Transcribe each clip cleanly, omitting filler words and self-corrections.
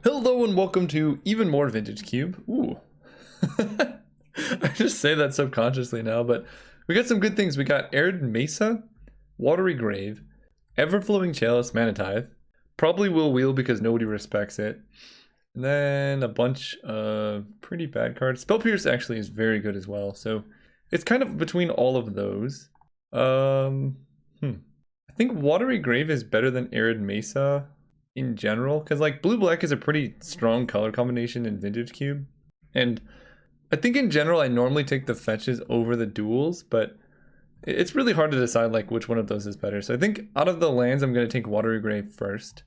Hello and welcome to even more Vintage Cube. Ooh. I just say that subconsciously now, but we got some good things. We got Arid Mesa, Watery Grave, Everflowing Chalice, Mana Tithe, probably Will Wheel because nobody respects it, and then a bunch of pretty bad cards. Spell Pierce actually is very good as well, so it's kind of between all of those. I think Watery Grave is better than Arid Mesa in general, because like blue-black is a pretty strong color combination in Vintage Cube, and I think in general I normally take the fetches over the duels, but it's really hard to decide like which one of those is better. So I think out of the lands I'm going to take Watery Grave first.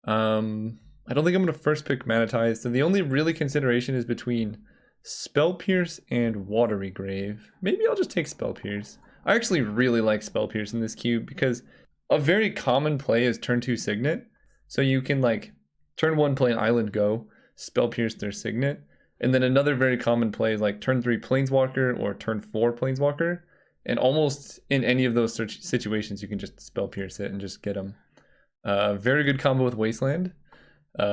I don't think I'm going to first pick Mana Tithe, so the only really consideration is between Spell Pierce and Watery Grave. Maybe I'll just take Spell Pierce. I actually really like Spell Pierce in this cube because a very common play is turn 2 Signet. So you can like turn 1 play an Island Go, Spell Pierce their Signet, and then another very common play is like turn 3 Planeswalker or turn 4 Planeswalker, and almost in any of those situations you can just Spell Pierce it and just get them. Very good combo with Wasteland.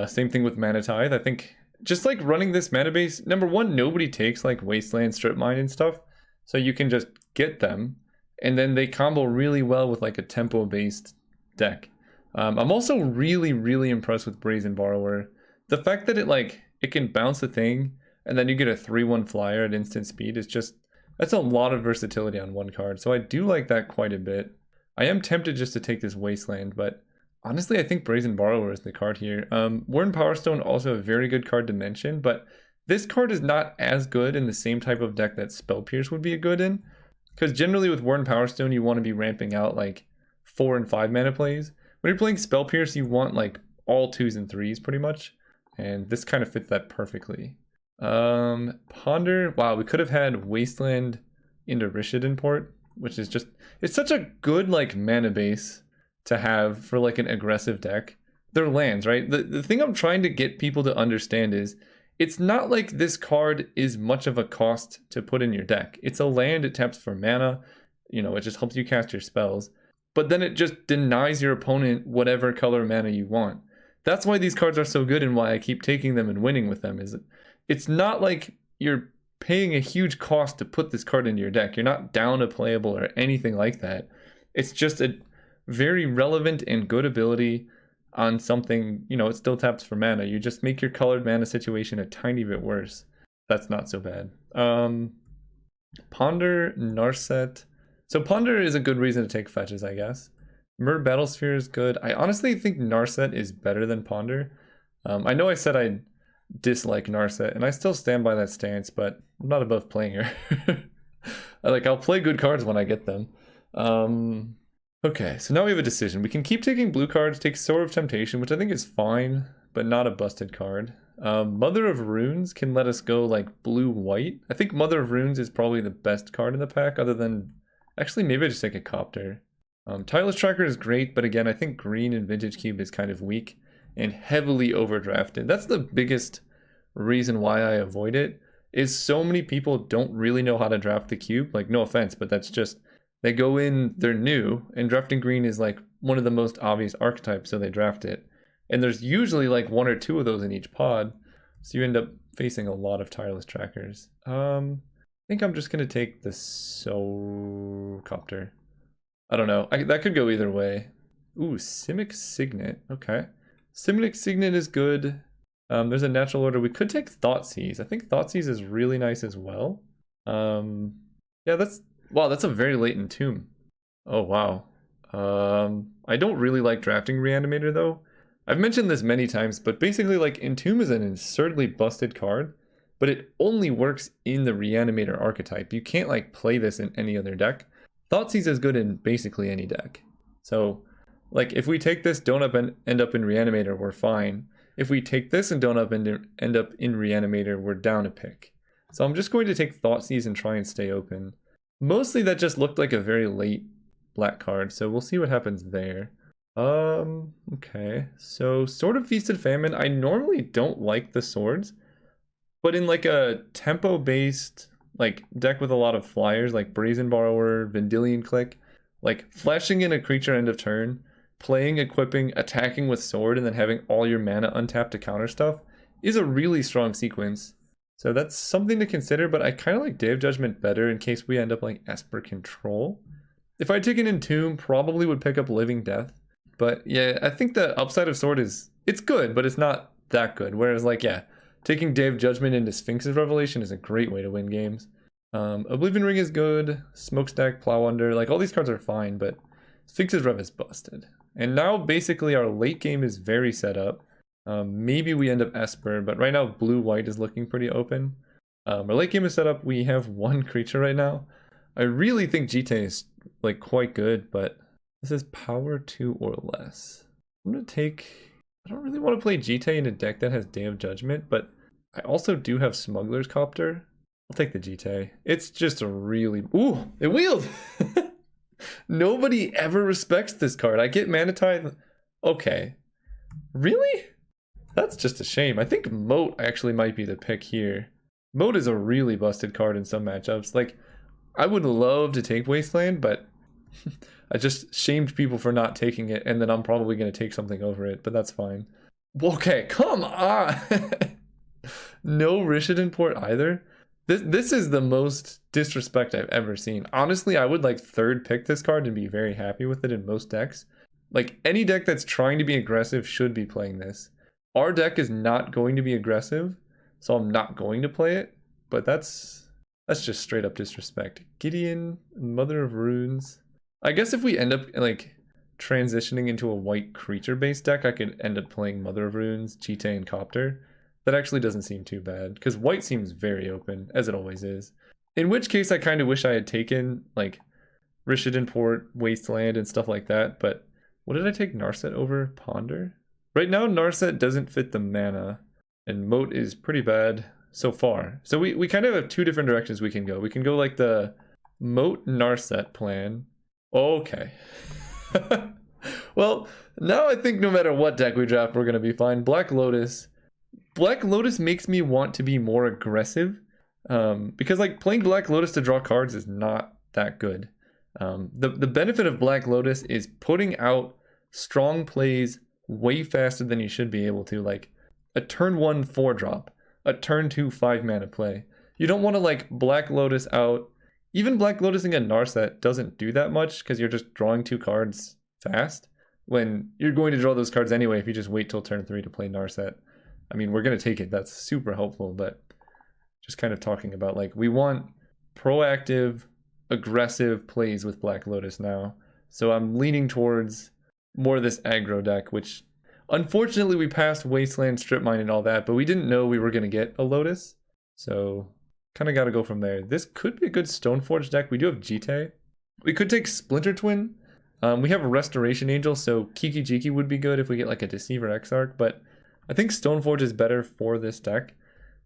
Same thing with Mana Tithe. I think just like running this mana base, number one, nobody takes like Wasteland, Strip Mine and stuff, so you can just get them, and then they combo really well with like a tempo based deck. I'm also really impressed with Brazen Borrower. The fact that it can bounce a thing and then you get a 3/1 flyer at instant speed is just, that's a lot of versatility on one card. So I do like that quite a bit. I am tempted just to take this Wasteland, but honestly I think Brazen Borrower is the card here. Worn Power Stone, also a very good card to mention, but this card is not as good in the same type of deck that Spell Pierce would be a good in, because generally with Worn Power Stone you want to be ramping out like 4 and 5 mana plays. When you're playing Spell Pierce, you want like all 2s and 3s pretty much, and this kind of fits that perfectly. Ponder, wow, we could have had Wasteland into Rishadan port, which is just, it's such a good like mana base to have for like an aggressive deck. They're lands, right? The thing I'm trying to get people to understand is it's not like this card is much of a cost to put in your deck. It's a land, it taps for mana, you know, it just helps you cast your spells. But then it just denies your opponent whatever color mana you want. That's why these cards are so good and why I keep taking them and winning with them. Is it's not like you're paying a huge cost to put this card into your deck. You're not down a playable or anything like that. It's just a very relevant and good ability on something, you know, it still taps for mana. You just make your colored mana situation a tiny bit worse. That's not so bad. Ponder, Narset. So Ponder is a good reason to take fetches, I guess. Myr Battlesphere is good. I honestly think Narset is better than Ponder. I know I said I dislike Narset, and I still stand by that stance, but I'm not above playing her. I'll play good cards when I get them. Okay, so now we have a decision. We can keep taking blue cards, take Sword of Temptation, which I think is fine, but not a busted card. Mother of Runes can let us go like blue-white. I think Mother of Runes is probably the best card in the pack, other than, actually maybe I just take a Copter. Tireless Tracker is great, but again I think green in Vintage Cube is kind of weak and heavily overdrafted. That's the biggest reason why I avoid it, is so many people don't really know how to draft the cube. Like, no offense, but that's just, they go in, they're new, and drafting green is like one of the most obvious archetypes, so they draft it. And there's usually like 1 or 2 of those in each pod, so you end up facing a lot of Tireless Trackers. I think I'm just gonna take the Copter. I don't know, that could go either way. Ooh, Simic Signet, okay. Simic Signet is good. There's a natural order. We could take Thoughtseize. I think Thoughtseize is really nice as well. Yeah, that's a very late Entomb. Oh wow. I don't really like drafting Reanimator though. I've mentioned this many times, but basically like Entomb is an absurdly busted card, but it only works in the Reanimator archetype. You can't like play this in any other deck. Thoughtseize is good in basically any deck. So like if we take this, don't end up in Reanimator, we're fine. If we take this and don't end up in Reanimator, we're down a pick. So I'm just going to take Thoughtseize and try and stay open. Mostly that just looked like a very late black card, so we'll see what happens there. Okay, so Sword of Feasted Famine, I normally don't like the swords, but in like a tempo-based like deck with a lot of flyers, like Brazen Borrower, Vendilion Click, like flashing in a creature end of turn, playing, equipping, attacking with sword, and then having all your mana untapped to counter stuff is a really strong sequence. So that's something to consider, but I kind of like Day of Judgment better in case we end up like Esper Control. If I take an Entomb, probably would pick up Living Death. But yeah, I think the upside of Sword is, it's good, but it's not that good. Whereas like, yeah, taking Day of Judgment into Sphinx's Revelation is a great way to win games. Oblivion Ring is good, Smokestack, Plow Under, like all these cards are fine, but Sphinx's Rev is busted. And now basically our late game is very set up. Maybe we end up Esper, but right now blue-white is looking pretty open. Our late game is set up, we have one creature right now. I really think GT is like quite good, but this is power 2 or less. I'm gonna take, I don't really want to play GT in a deck that has Day of Judgment, but I also do have Smuggler's Copter. I'll take the GT. It's just a really, ooh, it wheeled! Nobody ever respects this card. I get Mana Tithe, okay. Really? That's just a shame. I think Moat actually might be the pick here. Moat is a really busted card in some matchups. Like, I would love to take Wasteland, but I just shamed people for not taking it, and then I'm probably going to take something over it, but that's fine. Okay, come on! No Rishadan Port either. This is the most disrespect I've ever seen. Honestly, I would like third pick this card and be very happy with it in most decks. Like, any deck that's trying to be aggressive should be playing this. Our deck is not going to be aggressive, so I'm not going to play it, but that's just straight up disrespect. Gideon, Mother of Runes. I guess if we end up like transitioning into a white creature based deck, I could end up playing Mother of Runes, Cheetah, and Copter. That actually doesn't seem too bad, because white seems very open, as it always is. In which case I kind of wish I had taken like Rishadan Port, Wasteland, and stuff like that, but what did I take Narset over? Ponder? Right now Narset doesn't fit the mana, and Moat is pretty bad so far. So we kind of have two different directions we can go. We can go like the Moat Narset plan. Okay. Well, now I think no matter what deck we draft, we're going to be fine. Black Lotus. Black Lotus makes me want to be more aggressive, because like playing Black Lotus to draw cards is not that good. The benefit of Black Lotus is putting out strong plays way faster than you should be able to, like a turn 1 4-drop, a turn 2 5-mana play. You don't want to like Black Lotus out. Even Black Lotusing a Narset doesn't do that much because you're just drawing 2 cards fast, when you're going to draw those cards anyway if you just wait till turn 3 to play Narset. I mean, we're going to take it. That's super helpful, but just kind of talking about like we want proactive, aggressive plays with Black Lotus now. So I'm leaning towards more of this aggro deck, which unfortunately we passed Wasteland, Strip Mine, and all that, but we didn't know we were going to get a Lotus. So kind of got to go from there. This could be a good Stoneforge deck. We do have GT. We could take Splinter Twin. We have a Restoration Angel, so Kiki Jiki would be good if we get like a Deceiver Exarch, but I think Stoneforge is better for this deck.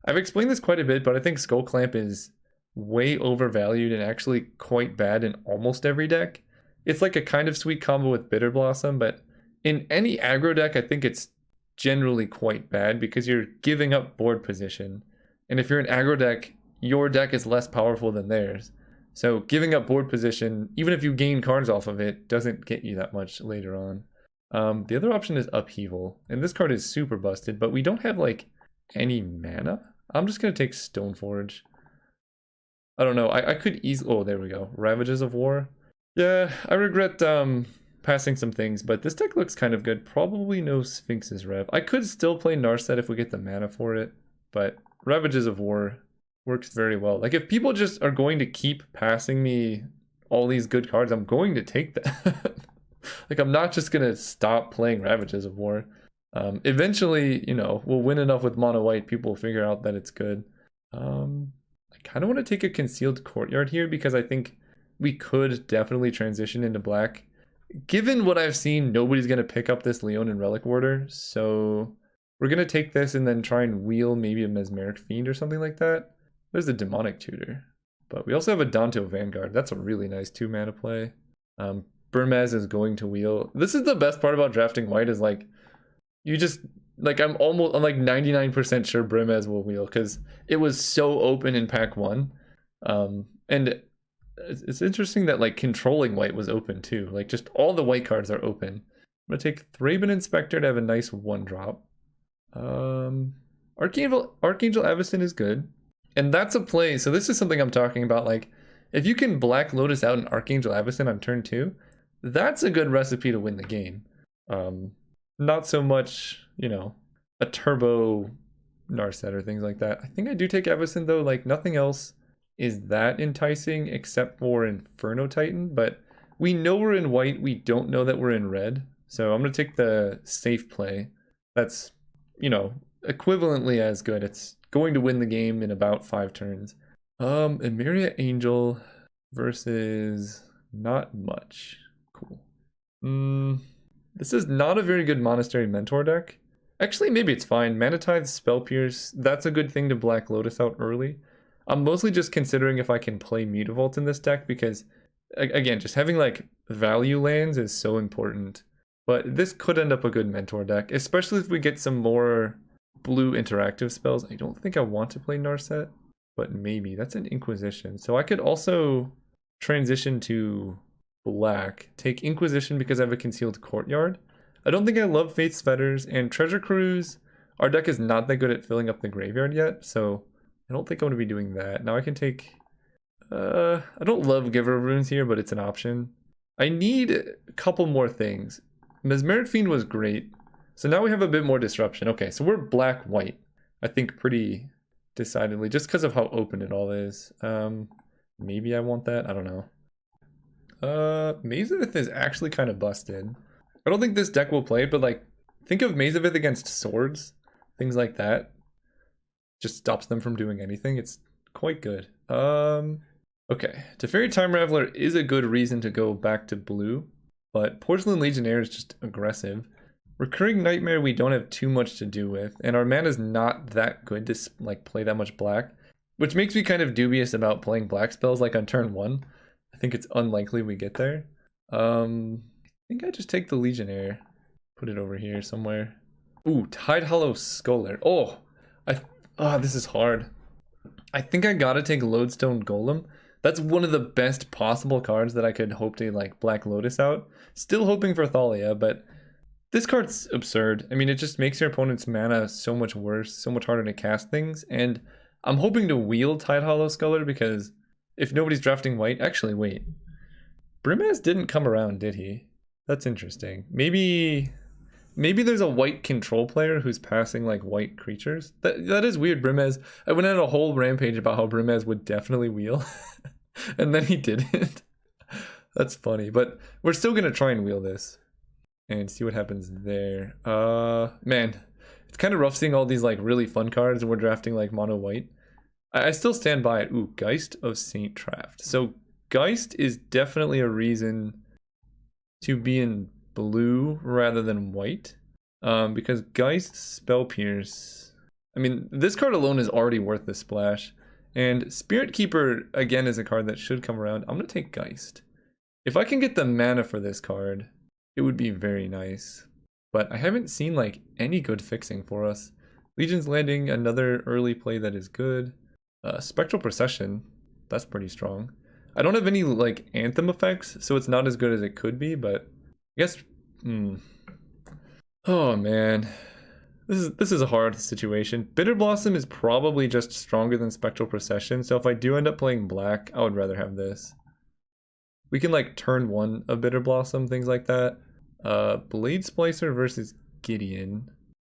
I've explained this quite a bit, but I think Skull Clamp is way overvalued and actually quite bad in almost every deck. It's like a kind of sweet combo with Bitter Blossom, but in any aggro deck, I think it's generally quite bad because you're giving up board position. And if you're an aggro deck, your deck is less powerful than theirs. So giving up board position, even if you gain cards off of it, doesn't get you that much later on. The other option is Upheaval, and this card is super busted, but we don't have like any mana. I'm just gonna take Stoneforge. I don't know, I could easily, oh there we go, Ravages of War. Yeah, I regret passing some things, but this deck looks kind of good. Probably no Sphinx's Rev. I could still play Narset if we get the mana for it, but Ravages of War works very well. Like if people just are going to keep passing me all these good cards, I'm going to take that. Like I'm not just gonna stop playing Ravages of War. Eventually, you know, we'll win enough with mono white, people will figure out that it's good. I kind of want to take a Concealed Courtyard here because I think we could definitely transition into black. Given what I've seen, nobody's gonna pick up this Leonin Relic Warder, so we're gonna take this and then try and wheel maybe a Mesmeric Fiend or something like that. There's a Demonic Tutor, but we also have a Danto Vanguard. That's a really nice 2-mana play. Burmaz is going to wheel. This is the best part about drafting white is like, you just, like I'm like 99% sure Burmaz will wheel because it was so open in pack 1. And it's interesting that like controlling white was open too. Like just all the white cards are open. I'm gonna take Thraben Inspector to have a nice 1-drop. Our Archangel Avacyn is good. And that's a play. So this is something I'm talking about. Like, if you can Black Lotus out an Archangel Avacyn on turn 2, that's a good recipe to win the game. Not so much, you know, a turbo Narset or things like that. I think I do take Avacyn though. Like, nothing else is that enticing except for Inferno Titan. But we know we're in white. We don't know that we're in red. So I'm going to take the safe play. That's, you know, equivalently as good. It's going to win the game in about 5 turns. Emeria Angel versus not much. Cool. This is not a very good Monastery Mentor deck. Actually, maybe it's fine. Mana Tithe, Spell Pierce, that's a good thing to Black Lotus out early. I'm mostly just considering if I can play Mutavault in this deck because, again, just having like value lands is so important. But this could end up a good Mentor deck, especially if we get some more blue interactive spells. I don't think I want to play Narset, but maybe. That's an Inquisition. So I could also transition to black, take Inquisition because I have a Concealed Courtyard. I don't think I love Faith's Fetters, and Treasure Cruise, our deck is not that good at filling up the graveyard yet, so I don't think I'm going to be doing that. Now I can take... I don't love Giver of Runes here, but it's an option. I need a couple more things. Mesmeric Fiend was great. So now we have a bit more disruption. Okay, so we're black-white. I think pretty decidedly, just because of how open it all is. Maybe I want that. I don't know. Mazavith is actually kind of busted. I don't think this deck will play, but like, think of Mazavith against swords. Things like that. Just stops them from doing anything. It's quite good. Okay. Teferi Time Raveler is a good reason to go back to blue, but Porcelain Legionnaire is just aggressive. Recurring Nightmare we don't have too much to do with, and our mana is not that good to like play that much black, which makes me kind of dubious about playing black spells like on turn 1. I think it's unlikely we get there. I think I just take the Legionnaire, put it over here somewhere. Ooh, Tidehollow Scholar. Oh, this is hard. I think I gotta take Lodestone Golem. That's one of the best possible cards that I could hope to like Black Lotus out. Still hoping for Thalia, but this card's absurd. I mean, it just makes your opponent's mana so much worse, so much harder to cast things, and I'm hoping to wheel Tidehollow Scholar because if nobody's drafting white... Actually, wait. Brimaz didn't come around, did he? That's interesting. Maybe there's a white control player who's passing like white creatures. That is weird, Brimaz. I went on a whole rampage about how Brimaz would definitely wheel. And then he didn't. That's funny. But we're still going to try and wheel this. And see what happens there. Man. It's kind of rough seeing all these like really fun cards and we're drafting like mono white. I still stand by it. Ooh, Geist of Saint Traft. So Geist is definitely a reason to be in blue rather than white. Because Geist Spell Pierce... I mean, this card alone is already worth the splash. And Spirit Keeper, again, is a card that should come around. I'm going to take Geist. If I can get the mana for this card, it would be very nice. But I haven't seen, like, any good fixing for us. Legion's Landing, another early play that is good. Spectral Procession, that's pretty strong. I don't have any, like, Anthem effects, so it's not as good as it could be, but I guess... Oh, man. This is a hard situation. Bitter Blossom is probably just stronger than Spectral Procession, so if I do end up playing black, I would rather have this. We can, like, turn 1 of Bitter Blossom, things like that. Blade Splicer versus Gideon.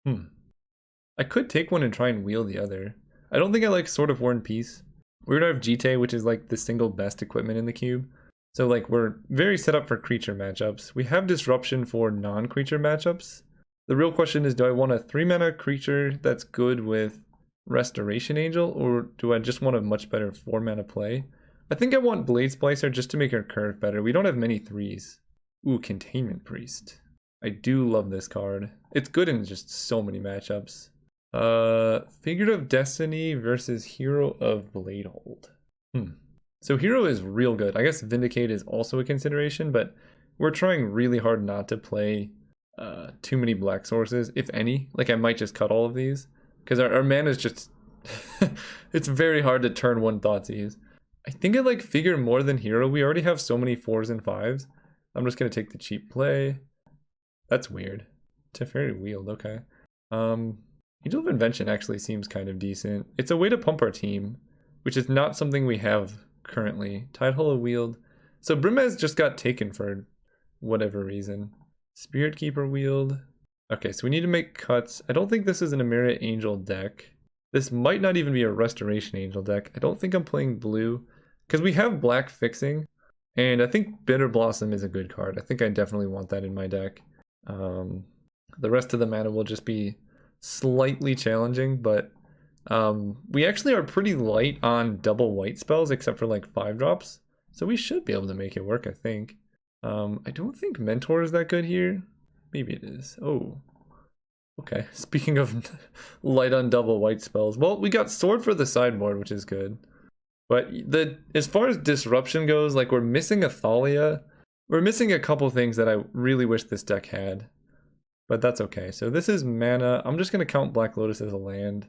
I could take one and try and wheel the other. I don't think I like Sword of War and Peace. We're gonna have Jite, which is like the single best equipment in the cube. So like we're very set up for creature matchups. We have Disruption for non-creature matchups. The real question is, do I want a 3-mana creature that's good with Restoration Angel, or do I just want a much better 4-mana play? I think I want Blade Splicer just to make our curve better. We don't have many 3s. Ooh, Containment Priest. I do love this card. It's good in just so many matchups. Figure of Destiny versus Hero of Bladehold. So Hero is real good. I guess Vindicate is also a consideration, but we're trying really hard not to play too many black sources, if any. Like I might just cut all of these because our mana is just it's very hard to turn 1 Thoughtseize. I think I like Figure more than Hero. We already have so many 4s and 5s. I'm just gonna take the cheap play. That's weird. Teferi Wield, okay. Angel of Invention actually seems kind of decent. It's a way to pump our team, which is not something we have currently. Tidehollow Wield. So Brimez just got taken for whatever reason. Spirit Keeper Wield. Okay, so we need to make cuts. I don't think this is an Emeria Angel deck. This might not even be a Restoration Angel deck. I don't think I'm playing blue because we have black fixing, and I think Bitter Blossom is a good card. I think I definitely want that in my deck. The rest of the mana will just be slightly challenging, but we actually are pretty light on double white spells except for like 5-drops, so we should be able to make it work, I think. I don't think Mentor is that good here. Maybe it is. Oh, okay. Speaking of light on double white spells, well, we got Sword for the sideboard, which is good. But as far as disruption goes, like we're missing a Thalia. We're missing a couple things that I really wish this deck had. But that's okay. So this is mana. I'm just going to count Black Lotus as a land.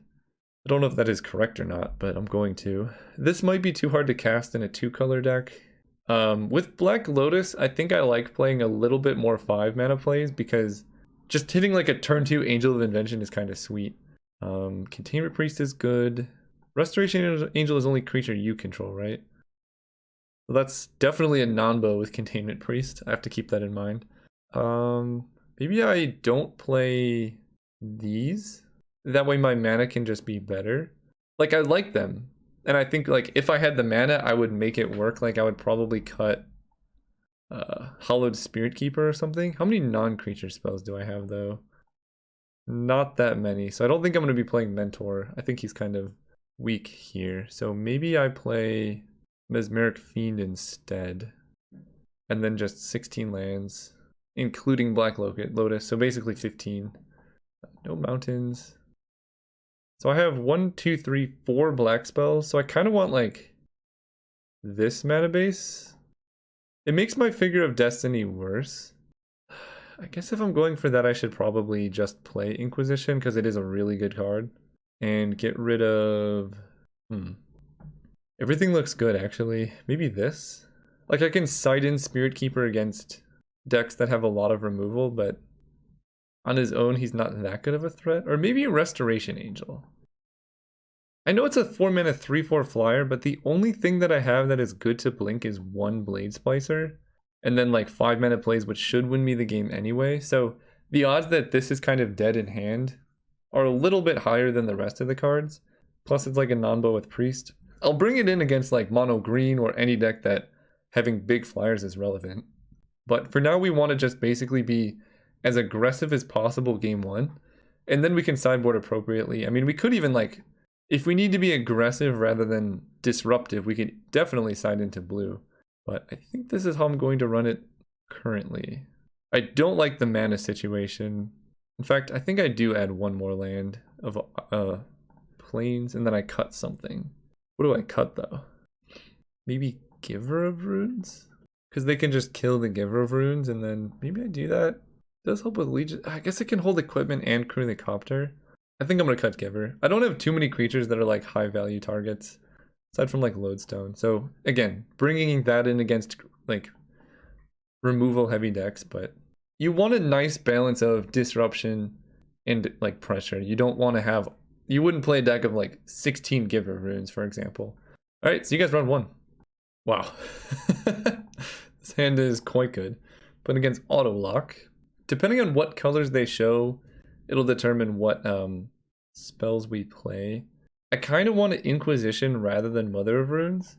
I don't know if that is correct or not, but I'm going to. This might be too hard to cast in a 2-color deck. With Black Lotus, I think I like playing a little bit more 5-mana plays because just hitting like a turn 2 Angel of Invention is kind of sweet. Containment Priest is good. Restoration Angel is only creature you control, right? Well, that's definitely a non-bow with Containment Priest. I have to keep that in mind. Maybe I don't play these. That way my mana can just be better. Like, I like them. And I think, like, if I had the mana, I would make it work. Like, I would probably cut Hollowed Spirit Keeper or something. How many non-creature spells do I have, though? Not that many. So I don't think I'm going to be playing Mentor. I think he's kind of weak here. So maybe I play Mesmeric Fiend instead. And then just 16 lands, including Black Lotus. So basically 15. No mountains. So I have 1, 2, 3, 4 black spells. So I kind of want like this mana base. It makes my Figure of Destiny worse. I guess if I'm going for that, I should probably just play Inquisition because it is a really good card. And get rid of... Everything looks good, actually. Maybe this? Like, I can side in Spirit Keeper against decks that have a lot of removal, but on his own, he's not that good of a threat. Or maybe a Restoration Angel. I know it's a 4-mana 3/4 flyer, but the only thing that I have that is good to blink is 1 Blade Splicer. And then like 5-mana plays, which should win me the game anyway. So the odds that this is kind of dead in hand are a little bit higher than the rest of the cards. Plus it's like a non-bow with Priest. I'll bring it in against like mono green or any deck that having big flyers is relevant. But for now we want to just basically be as aggressive as possible game 1. And then we can sideboard appropriately. I mean, we could even like, if we need to be aggressive rather than disruptive, we could definitely side into blue. But I think this is how I'm going to run it currently. I don't like the mana situation. In fact, I think I do add 1 more land of plains, and then I cut something. What do I cut, though? Maybe Giver of Runes? Because they can just kill the Giver of Runes, and then maybe I do that. It does help with Legion. I guess it can hold equipment and crew the Copter. I think I'm going to cut Giver. I don't have too many creatures that are like high-value targets. Aside from like Lodestone. So again, bringing that in against like removal heavy decks, but you want a nice balance of disruption and like pressure. You don't want to have, you wouldn't play a deck of like 16 Giver Runes, for example. All right, so you guys round 1. Wow. This hand is quite good. But against Auto Lock, depending on what colors they show, it'll determine what spells we play. I kind of want an Inquisition rather than Mother of Runes.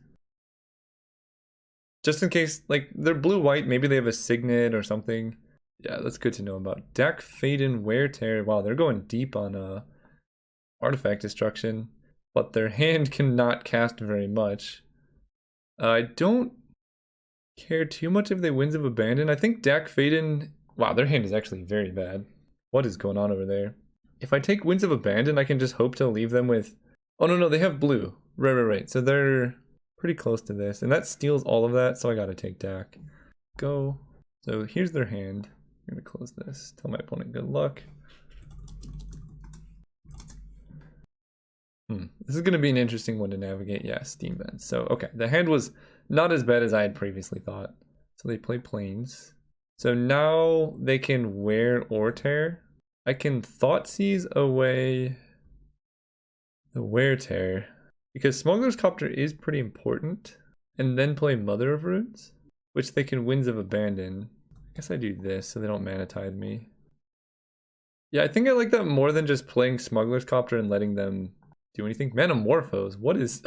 Just in case, like, they're blue-white, maybe they have a Signet or something. Yeah, that's good to know about. Dak Faden, Wear Tear. Wow, they're going deep on artifact destruction. But their hand cannot cast very much. I don't care too much if they Winds of Abandon. I think Dak Faden... Wow, their hand is actually very bad. What is going on over there? If I take Winds of Abandon, I can just hope to leave them with... Oh, no, they have blue. Right. So they're pretty close to this. And that steals all of that, so I gotta take Dak. Go. So here's their hand. I'm gonna close this. Tell my opponent good luck. This is gonna be an interesting one to navigate. Yeah, Steam Vents. So, okay. The hand was not as bad as I had previously thought. So they play Plains. So now they can Wear or Tear. I can Thoughtseize away the Wear Tear, because Smuggler's Copter is pretty important, and then play Mother of Runes, which they can Winds of Abandon. I guess I do this so they don't Mana Tithe me. Yeah, I think I like that more than just playing Smuggler's Copter and letting them do anything. Manamorphose, what is...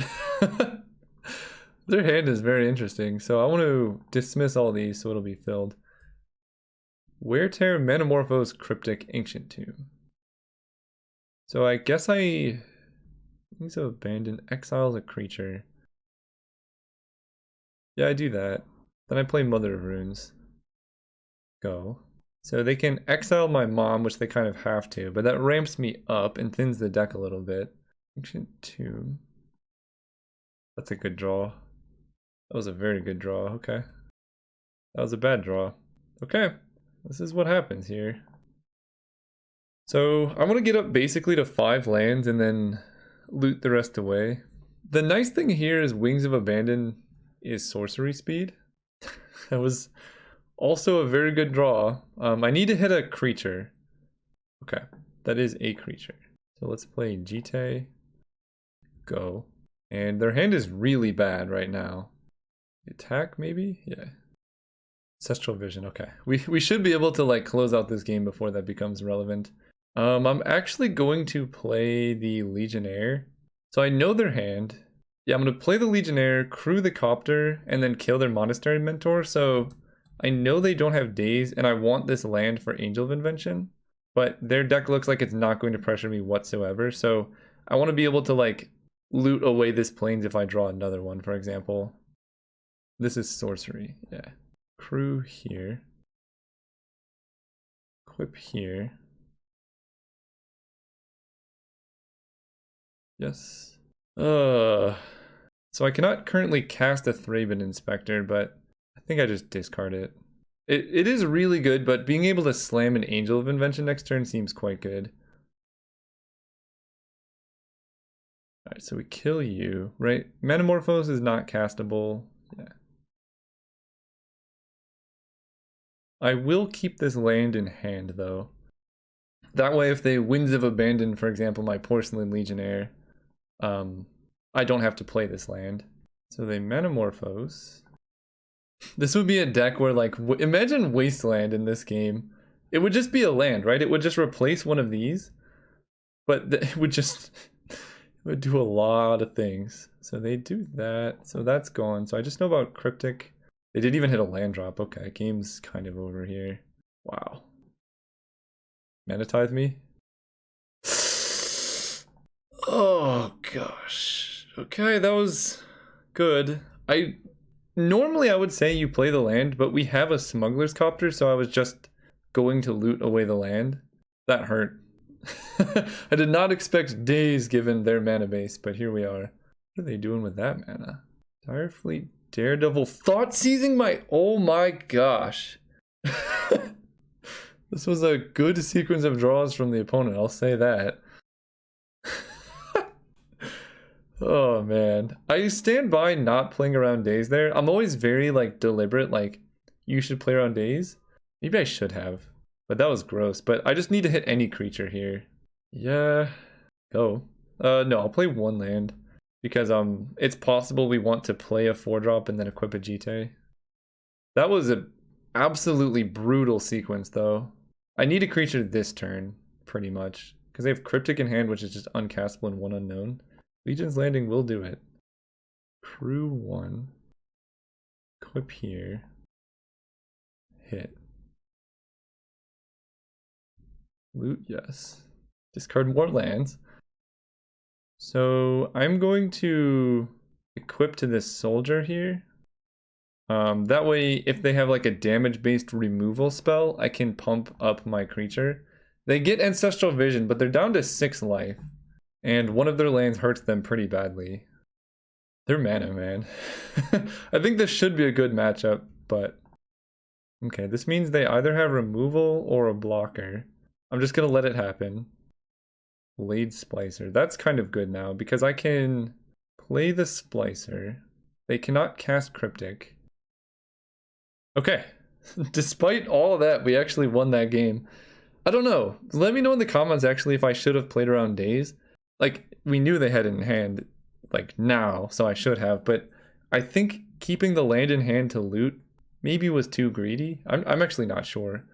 Their hand is very interesting, so I want to dismiss all these so it'll be filled. Wear Tear, Manamorphose, Cryptic, Ancient Tomb. So I guess Wings of Abandon, exiles a creature. Yeah, I do that. Then I play Mother of Runes. Go. So they can exile my mom, which they kind of have to, but that ramps me up and thins the deck a little bit. Ancient Tomb. That's a good draw. That was a very good draw, okay. That was a bad draw. Okay, this is what happens here. So I'm gonna get up basically to 5 lands and then loot the rest away. The nice thing here is Wings of Abandon is sorcery speed. That was also a very good draw. I need to hit a creature. Okay, that is a creature. So let's play Jite. Go. And their hand is really bad right now. Attack, maybe? Yeah. Ancestral Vision, okay. We should be able to like close out this game before that becomes relevant. I'm actually going to play the Legionnaire. So I know their hand. Yeah, I'm going to play the Legionnaire, crew the Copter, and then kill their Monastery Mentor. So I know they don't have Daze, and I want this land for Angel of Invention. But their deck looks like it's not going to pressure me whatsoever. So I want to be able to like loot away this Plains if I draw another one, for example. This is sorcery, yeah. Crew here. Equip here. Yes. So I cannot currently cast a Thraben Inspector, but I think I just discard it. It is really good, but being able to slam an Angel of Invention next turn seems quite good. Alright, so we kill you, right? Manamorphose is not castable. Yeah. I will keep this land in hand, though. That way, if they Winds of Abandon, for example, my Porcelain Legionnaire, I don't have to play this land. So they Manamorphose. This would be a deck where, like, imagine Wasteland in this game. It would just be a land, right? It would just replace one of these. But it would just... it would do a lot of things. So they do that. So that's gone. So I just know about Cryptic. They didn't even hit a land drop. Okay, game's kind of over here. Wow. Mana Tithe me? Oh gosh. Okay, that was good. Normally I would say you play the land, but we have a Smuggler's Copter, so I was just going to loot away the land. That hurt. I did not expect Daze given their mana base, but here we are. What are they doing with that mana? Direfleet, Daredevil, Thoughtseizing my... Oh my gosh. This was a good sequence of draws from the opponent, I'll say that. Oh man. I stand by not playing around Daze there. I'm always very like deliberate, like you should play around Daze. Maybe I should have, but that was gross. But I just need to hit any creature here. Yeah, go. No, I'll play one land because it's possible we want to play a 4-drop and then equip a Jite. That was a absolutely brutal sequence though. I need a creature this turn, pretty much, because they have Cryptic in hand, which is just uncastable and 1 unknown. Legion's Landing will do it. Crew 1. Equip here. Hit. Loot, yes. Discard more lands. So I'm going to equip to this soldier here. That way, if they have like a damage-based removal spell, I can pump up my creature. They get Ancestral Vision, but they're down to 6 life. And one of their lands hurts them pretty badly. They're mana, man. I think this should be a good matchup, but... Okay, this means they either have removal or a blocker. I'm just gonna let it happen. Blade Splicer. That's kind of good now, because I can play the Splicer. They cannot cast Cryptic. Okay. Despite all of that, we actually won that game. I don't know. Let me know in the comments actually if I should have played around days. Like, we knew they had it in hand, like, now, so I should have, but I think keeping the land in hand to loot maybe was too greedy. I'm actually not sure.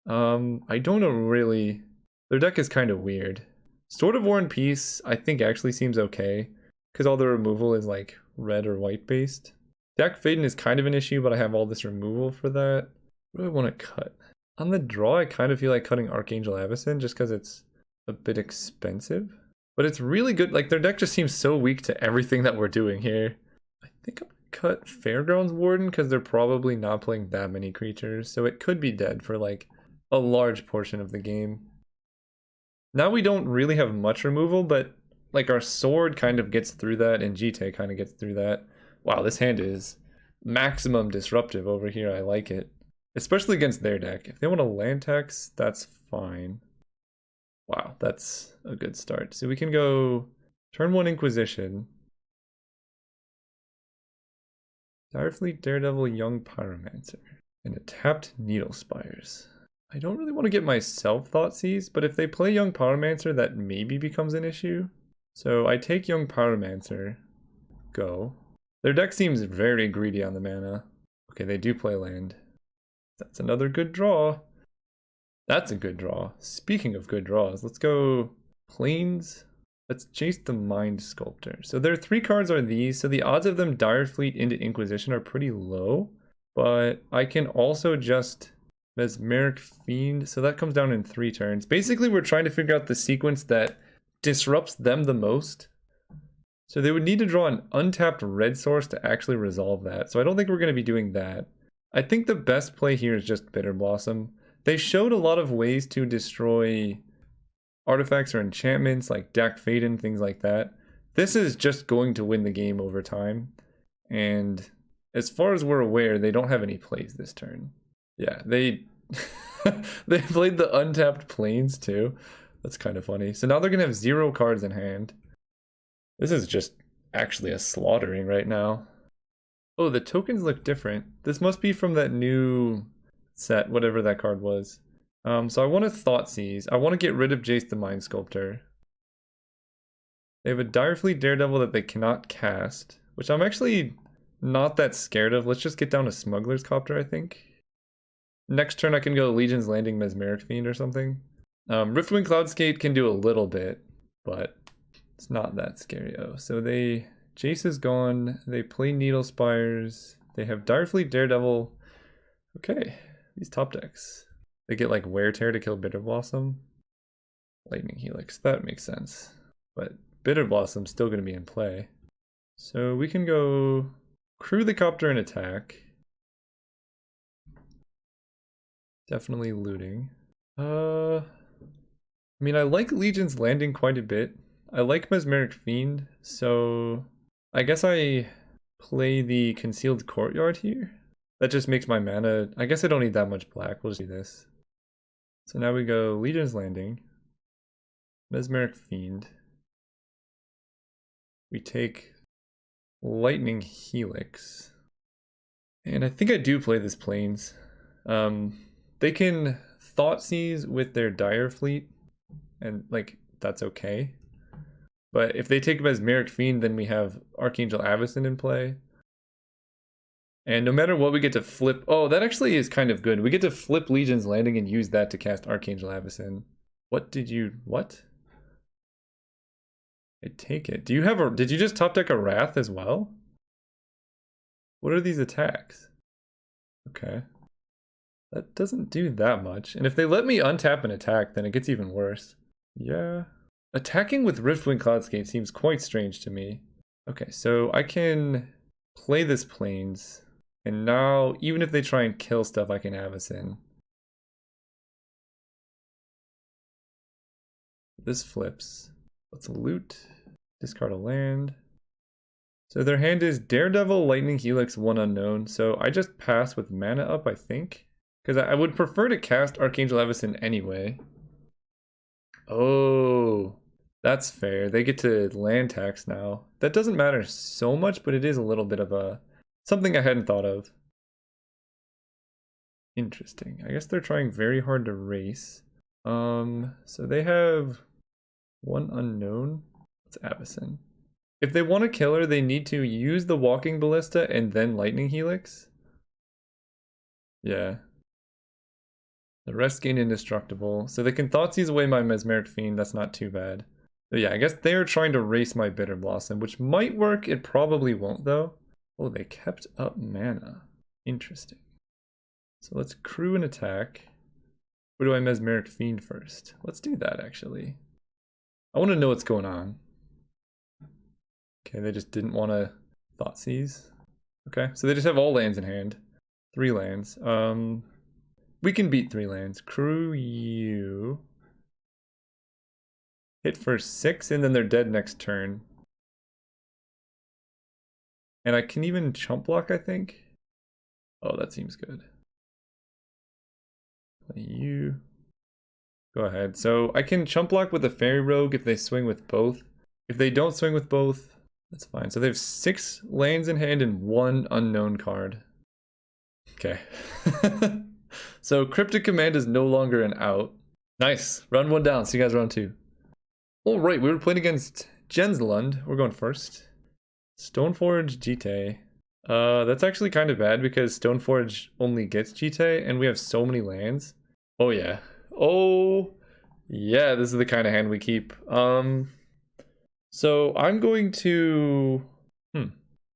I don't know really. Their deck is kind of weird. Sword of War and Peace, I think actually seems okay, because all the removal is like red or white based. Dak Faden is kind of an issue, but I have all this removal for that. What do I want to cut? On the draw, I kind of feel like cutting Archangel Avacyn just because it's a bit expensive. But it's really good. Like, their deck just seems so weak to everything that we're doing here. I think I'm going to cut Fairgrounds Warden because they're probably not playing that many creatures. So it could be dead for like a large portion of the game. Now we don't really have much removal, but like our sword kind of gets through that and GT kind of gets through that. Wow, this hand is maximum disruptive over here. I like it. Especially against their deck. If they want a land tax, that's fine. Wow, that's a good start. So we can go turn 1 Inquisition. Direfleet, Daredevil, Young Pyromancer. And a tapped Needle Spires. I don't really want to get myself Thoughtseize, but if they play Young Pyromancer, that maybe becomes an issue. So I take Young Pyromancer. Go. Their deck seems very greedy on the mana. Okay, they do play land. That's another good draw. That's a good draw. Speaking of good draws, let's go Plains. Let's chase the Mind Sculptor. So their 3 cards are these. So the odds of them Direfleet into Inquisition are pretty low. But I can also just Mesmeric Fiend. So that comes down in 3 turns. Basically, we're trying to figure out the sequence that disrupts them the most. So they would need to draw an untapped red source to actually resolve that. So I don't think we're going to be doing that. I think the best play here is just Bitter Blossom. They showed a lot of ways to destroy artifacts or enchantments like Dak Faden, things like that. This is just going to win the game over time. And as far as we're aware, they don't have any plays this turn. Yeah, they they played the untapped Plains too. That's kind of funny. So now they're going to have 0 cards in hand. This is just actually a slaughtering right now. Oh, the tokens look different. This must be from that new set, whatever that card was. So I want to Thoughtseize. I want to get rid of Jace the Mind Sculptor. They have a Direfleet Daredevil that they cannot cast, which I'm actually not that scared of. Let's just get down to Smuggler's Copter, I think. Next turn I can go Legion's Landing Mesmeric Fiend or something. Riftwing Cloudskate can do a little bit, but it's not that scary. Oh, so Jace is gone. They play Needle Spires. They have Direfleet Daredevil. Okay, these top decks. They get like Wear Tear to kill Bitter Blossom. Lightning Helix, that makes sense. But Bitter Blossom's still going to be in play. So we can go Crew the Copter and attack. Definitely looting. I mean, I like Legion's Landing quite a bit. I like Mesmeric Fiend, so I guess I play the Concealed Courtyard here. That just makes my mana... I guess I don't need that much black. We'll just do this. So now we go Legion's Landing. Mesmeric Fiend. We take Lightning Helix. And I think I do play this Plains. They can Thoughtseize with their Direfleet. And, like, that's okay. But if they take Mesmeric Fiend, then we have Archangel Avacyn in play. And no matter what, we get to flip... Oh, that actually is kind of good. We get to flip Legion's Landing and use that to cast Archangel Avacyn. What did you... What? I take it. Do you have a... Did you just top deck a Wrath as well? What are these attacks? Okay. That doesn't do that much. And if they let me untap an attack, then it gets even worse. Yeah. Attacking with Riftwing Cloudscape seems quite strange to me. Okay, so I can play this Plains. And now, even if they try and kill stuff, I can Avacyn. This flips. Let's loot. Discard a land. So their hand is Daredevil, Lightning Helix, 1 unknown. So I just pass with mana up, I think. Because I would prefer to cast Archangel Avacyn anyway. Oh, that's fair. They get to land tax now. That doesn't matter so much, but it is a little bit of a... something I hadn't thought of. Interesting. I guess they're trying very hard to race. So they have one unknown. It's Avacyn. If they want to kill her, they need to use the Walking Ballista and then Lightning Helix. Yeah. The rest gain indestructible. So they can Thoughtseize away my Mesmeric Fiend. That's not too bad. But yeah, I guess they're trying to race my Bitter Blossom, which might work. It probably won't, though. Oh, they kept up mana. Interesting. So let's crew an attack. Where do I Mesmeric Fiend first? Let's do that, actually. I want to know what's going on. Okay, they just didn't want to Thoughtseize. Okay, so they just have all lands in hand. 3 lands. We can beat 3 lands. Crew you. Hit for 6, and then they're dead next turn. And I can even chump block, I think. Oh, that seems good. You go ahead. So I can chump block with the Fairy Rogue if they swing with both. If they don't swing with both, that's fine. So they have 6 lands in hand and 1 unknown card. Okay. So Cryptic Command is no longer an out. Nice. Round 1 down. See you guys round 2. All right, we were playing against Jenslund. We're going first. Stoneforge Jite. That's actually kind of bad because Stoneforge only gets Jite and we have so many lands. Oh yeah. Oh yeah, this is the kind of hand we keep. So I'm going to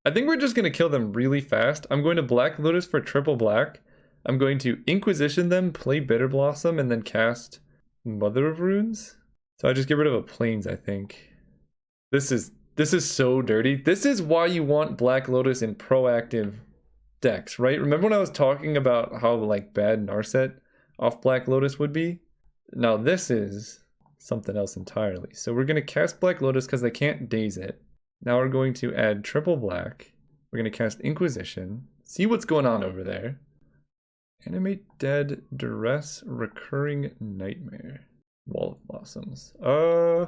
I think we're just going to kill them really fast. I'm going to Black Lotus for triple black. I'm going to Inquisition them, play Bitter Blossom, and then cast Mother of Runes. So I just get rid of a Plains, I think. This is so dirty. This is why you want Black Lotus in proactive decks, right? Remember when I was talking about how like bad Narset off Black Lotus would be? Now this is something else entirely. So we're going to cast Black Lotus because they can't daze it. Now we're going to add triple black. We're going to cast Inquisition. See what's going on over there. Animate Dead, Duress, Recurring Nightmare. Wall of Blossoms. You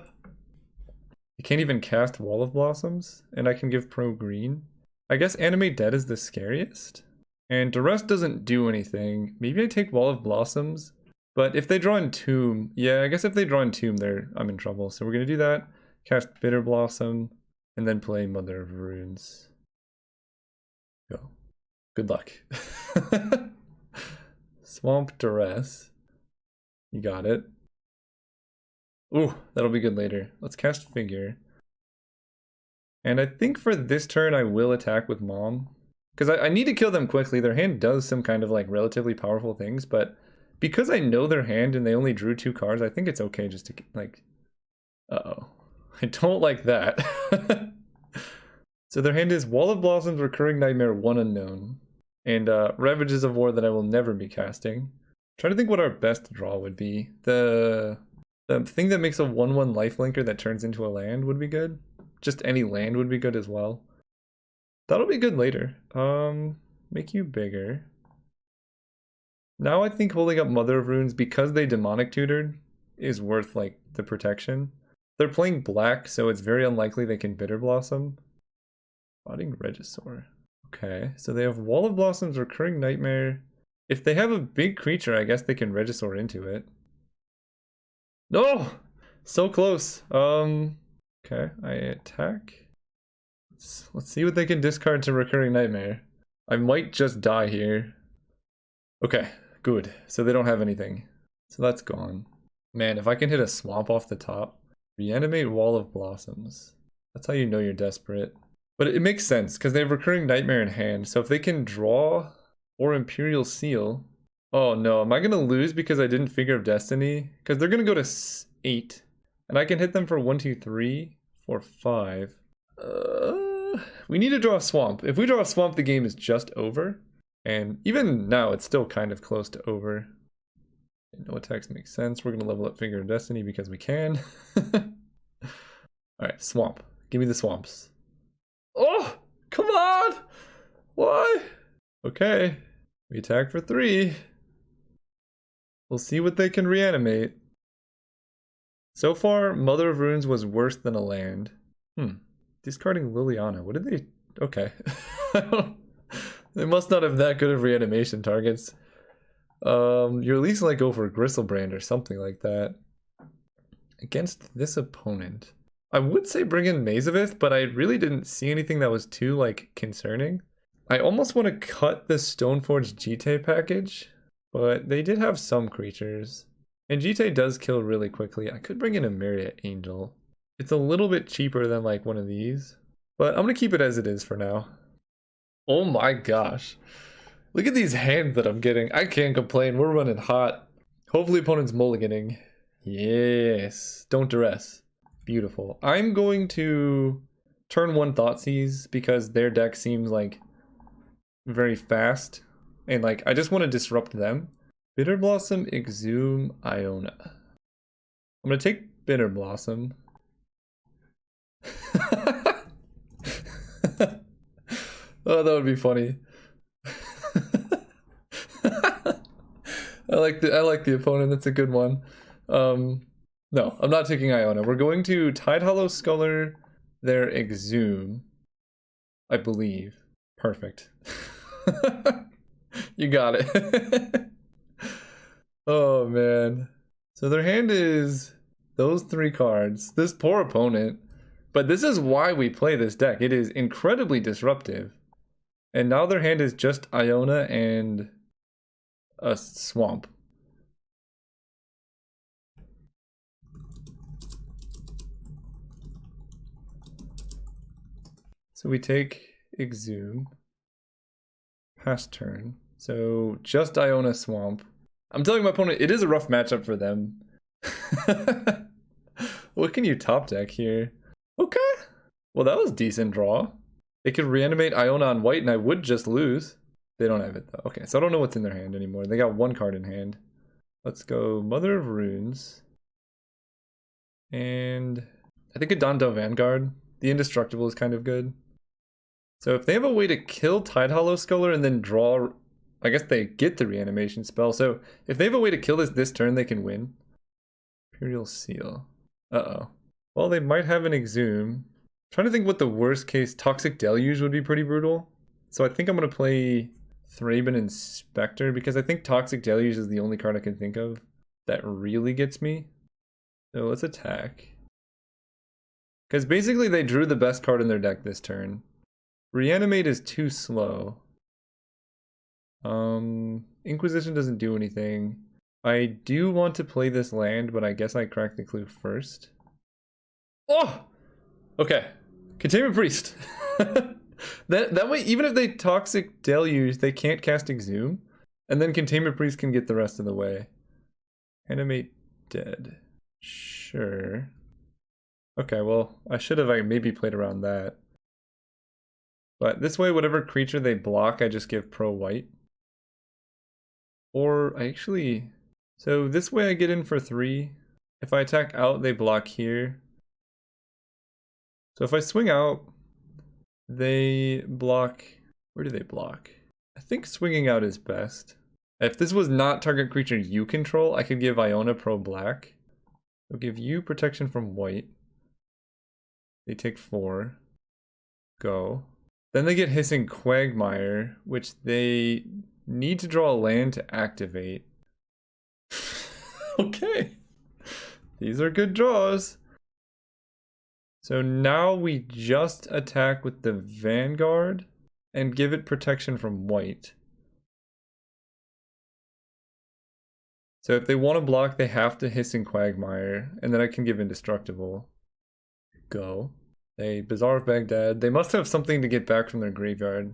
can't even cast Wall of Blossoms, and I can give pro green. I guess Animate Dead is the scariest. And Duress doesn't do anything. Maybe I take Wall of Blossoms. But if they draw Entomb, yeah, I guess if they draw Entomb, I'm in trouble. So we're gonna do that. Cast Bitter Blossom, and then play Mother of Runes. Go. Good luck. Swamp Duress. You got it. Ooh, that'll be good later. Let's cast Figure. And I think for this turn I will attack with Mom. Because I need to kill them quickly. Their hand does some kind of like relatively powerful things, but because I know their hand and they only drew 2 cards, I think it's okay just to like... Uh-oh. I don't like that. So their hand is Wall of Blossoms, Recurring Nightmare, 1 unknown. And Ravages of War that I will never be casting. I'm trying to think what our best draw would be. The thing that makes a 1/1 lifelinker that turns into a land would be good. Just any land would be good as well. That'll be good later. Make you bigger. Now I think holding up Mother of Runes because they demonic tutored is worth like the protection. They're playing black, so it's very unlikely they can Bitter Blossom. Spotting Regisaur. Okay, so they have Wall of Blossoms, Recurring Nightmare. If they have a big creature, I guess they can Regisaur into it. No! So close. Okay, I attack. Let's see what they can discard to Recurring Nightmare. I might just die here. Okay, good. So they don't have anything. So that's gone. Man, if I can hit a swamp off the top. Reanimate Wall of Blossoms. That's how you know you're desperate. But it makes sense, because they have Recurring Nightmare in hand. So if they can draw or Imperial Seal... Oh no, am I going to lose because I didn't Figure of Destiny? Because they're going to go to 8. And I can hit them for 1, 2, 3, 4, 5. We need to draw a Swamp. If we draw a Swamp, the game is just over. And even now, it's still kind of close to over. No attacks make sense. We're going to level up Figure of Destiny because we can. Alright, Swamp. Give me the Swamps. Oh! Come on! Why? Okay. We attack for 3. We'll see what they can reanimate. So far, Mother of Runes was worse than a land. Discarding Liliana. What did they... Okay. They must not have that good of reanimation targets. You're at least like go for Gristlebrand or something like that. Against this opponent. I would say bring in Mazavith, but I really didn't see anything that was too like concerning. I almost want to cut the Stoneforge Jite package, but they did have some creatures. And Jite does kill really quickly. I could bring in a Myriad Angel. It's a little bit cheaper than like one of these, but I'm gonna keep it as it is for now. Oh my gosh. Look at these hands that I'm getting. I can't complain. We're running hot. Hopefully opponent's mulliganing. Yes. Don't duress. Beautiful. I'm going to turn one Thoughtseize because their deck seems like very fast. And like, I just want to disrupt them. Bitter Blossom, Exhume, Iona. I'm going to take Bitter Blossom. Oh, that would be funny. I like the opponent. That's a good one. No, I'm not taking Iona. We're going to Tidehollow Sculler, their Exhume, I believe. Perfect. You got it. Oh man. So their hand is those three cards. This poor opponent. But this is why we play this deck. It is incredibly disruptive. And now their hand is just Iona and a swamp. So we take Exhume. Pass turn. So just Iona Swamp. I'm telling my opponent, it is a rough matchup for them. What can you top deck here? Okay. Well, that was a decent draw. They could reanimate Iona on white and I would just lose. They don't have it though. Okay, so I don't know what's in their hand anymore. They got one card in hand. Let's go Mother of Runes. And I think a Dondel Vanguard. The Indestructible is kind of good. So if they have a way to kill Tidehollow Sculler and then draw, I guess they get the reanimation spell. So if they have a way to kill this turn, they can win. Imperial Seal. Uh-oh. Well, they might have an Exhume. I'm trying to think what the worst case. Toxic Deluge would be pretty brutal. So I think I'm going to play Thraben Inspector because I think Toxic Deluge is the only card I can think of that really gets me. So let's attack. Because basically they drew the best card in their deck this turn. Reanimate is too slow. Inquisition doesn't do anything. I do want to play this land, but I guess I cracked the clue first. Oh! Okay. Containment Priest. That way, even if they Toxic Deluge, they can't cast Exhume. And then Containment Priest can get the rest of the way. Animate Dead. Sure. Okay, well, I should have maybe played around that. But this way, whatever creature they block, I just give pro white. Or I actually... So this way I get in for 3. If I attack out, they block here. So if I swing out, they block... Where do they block? I think swinging out is best. If this was not target creature you control, I could give Iona pro black. I'll give you protection from white. They take 4. Go. Then they get Hissing Quagmire, which they need to draw a land to activate. Okay. These are good draws. So now we just attack with the Vanguard and give it protection from white. So if they want to block, they have to Hissing Quagmire, and then I can give Indestructible. Go. A Bazaar of Baghdad. They must have something to get back from their graveyard.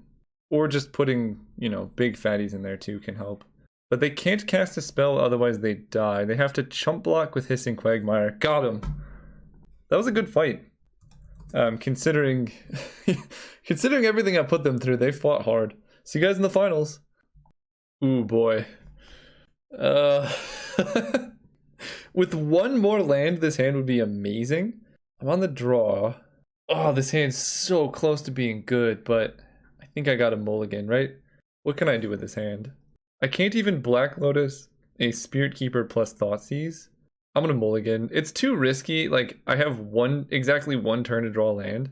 Or just putting, you know, big fatties in there too can help. But they can't cast a spell, otherwise they die. They have to chump block with Hissing Quagmire. Got him! That was a good fight. Considering considering everything I put them through, they fought hard. See you guys in the finals. Ooh boy. With one more land, this hand would be amazing. I'm on the draw. Oh, this hand's so close to being good, but I think I got a mulligan, right? What can I do with this hand? I can't even Black Lotus a Spirit Keeper plus Thoughtseize. I'm gonna mulligan. It's too risky. Like, I have exactly one turn to draw land.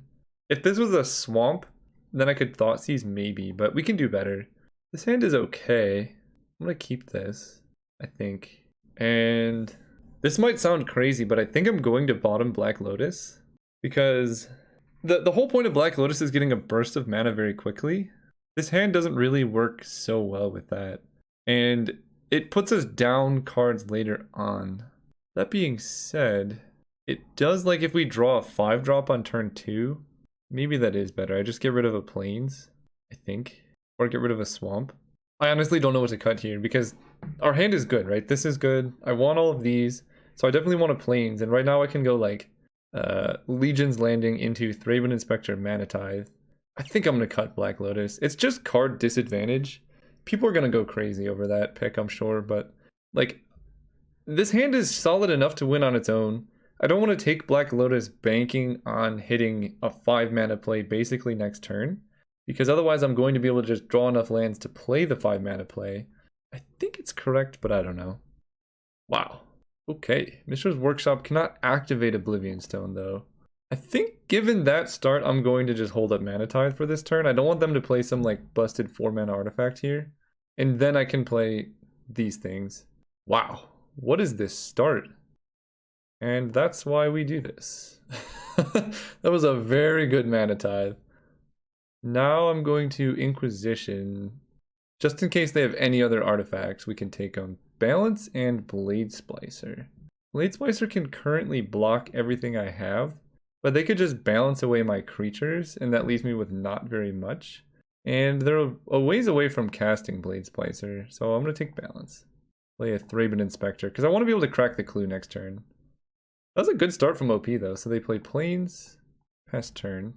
If this was a swamp, then I could Thoughtseize maybe, but we can do better. This hand is okay. I'm gonna keep this, I think. And this might sound crazy, but I think I'm going to bottom Black Lotus because the whole point of Black Lotus is getting a burst of mana very quickly. This hand doesn't really work so well with that. And it puts us down cards later on. That being said, it does, like, if we draw a 5-drop on turn 2, maybe that is better. I just get rid of a Plains, I think, or get rid of a Swamp. I honestly don't know what to cut here because our hand is good, right? This is good. I want all of these, so I definitely want a Plains, and right now I can go like Legion's Landing into Thraben Inspector, Mana Tithe. I think I'm gonna cut Black Lotus. It's just card disadvantage. People are gonna go crazy over that pick, I'm sure, but like, this hand is solid enough to win on its own. I don't want to take Black Lotus banking on hitting a 5-mana play basically next turn, because otherwise I'm going to be able to just draw enough lands to play the 5-mana play. I think it's correct, but I don't know. Wow. Okay. Mishra's Workshop cannot activate Oblivion Stone, though. I think given that start, I'm going to just hold up Mana Tithe for this turn. I don't want them to play some like busted 4-mana artifact here. And then I can play these things. Wow. What is this start? And that's why we do this. That was a very good Mana Tithe. Now I'm going to Inquisition. Just in case they have any other artifacts, we can take them. Balance and Blade Splicer. Blade Splicer can currently block everything I have, but they could just balance away my creatures, and that leaves me with not very much. And they're a ways away from casting Blade Splicer, so I'm going to take Balance. Play a Thraben Inspector, because I want to be able to crack the clue next turn. That was a good start from OP, though. So they play Plains, pass turn.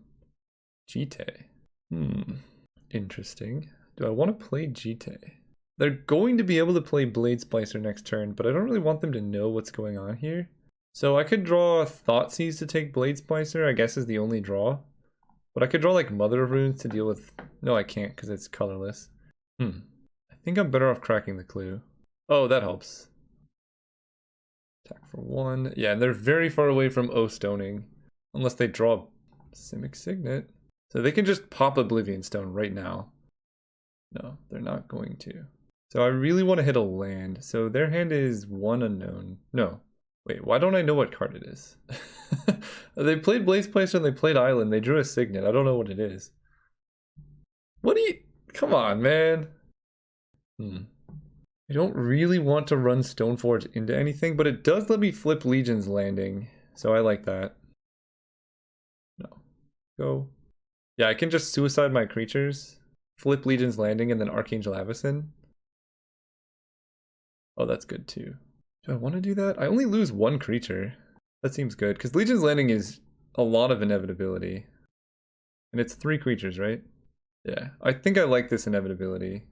Jite. Interesting. Do I want to play Jite? They're going to be able to play Blade Splicer next turn, but I don't really want them to know what's going on here. So I could draw Thoughtseize to take Blade Splicer, I guess is the only draw. But I could draw like Mother of Runes to deal with... No, I can't because it's colorless. I think I'm better off cracking the clue. Oh, that helps. Attack for 1. Yeah, and they're very far away from O-Stoning. Unless they draw Simic Signet. So they can just pop Oblivion Stone right now. No, they're not going to. So I really want to hit a land. So their hand is 1 unknown. No. Wait, why don't I know what card it is? They played Blaze Splicer and they played Island. They drew a Signet. I don't know what it is. What do you... Come on, man. I don't really want to run Stoneforge into anything, but it does let me flip Legion's Landing. So I like that. No. Go. Yeah, I can just suicide my creatures. Flip Legion's Landing and then Archangel Avacyn. Oh, that's good too. Do I want to do that? I only lose 1 creature. That seems good, because Legion's Landing is a lot of inevitability. And it's 3 creatures, right? Yeah, I think I like this inevitability.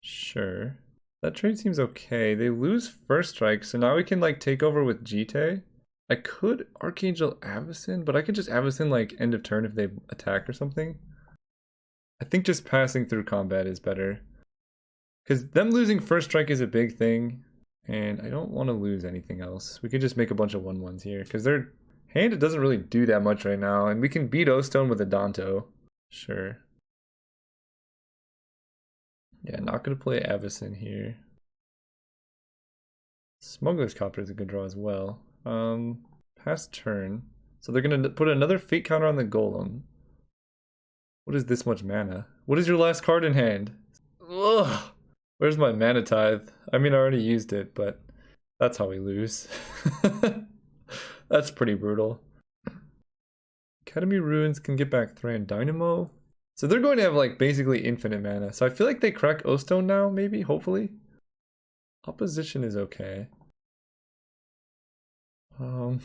Sure. That trade seems okay. They lose first strike, so now we can like take over with Jite. I could Archangel Avacyn, but I could just Avacyn like end of turn if they attack or something. I think just passing through combat is better. Because them losing first strike is a big thing. And I don't want to lose anything else. We could just make a bunch of 1/1s here. Because their hand, it doesn't really do that much right now. And we can beat O-Stone with a Danto. Sure. Yeah, not going to play Avacyn here. Smuggler's Copter is a good draw as well. Pass turn. So they're going to put another Fate counter on the Golem. What is this much mana? What is your last card in hand? Ugh. Where's my Mana Tithe? I mean, I already used it, but that's how we lose. That's pretty brutal. Academy Ruins can get back Thran Dynamo. So they're going to have like basically infinite mana. So I feel like they crack O-Stone now, maybe, hopefully. Opposition is okay. Now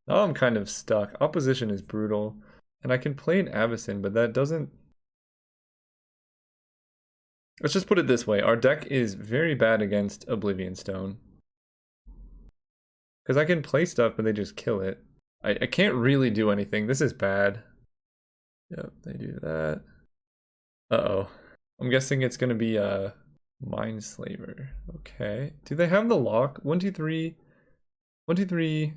I'm kind of stuck. Opposition is brutal. And I can play an Avacyn, but that doesn't... Let's just put it this way. Our deck is very bad against Oblivion Stone. Because I can play stuff, but they just kill it. I can't really do anything. This is bad. Yep, they do that. Uh-oh. I'm guessing it's going to be a Mindslaver. Okay. Do they have the lock? 1, 2, 3... 1, 2, 3...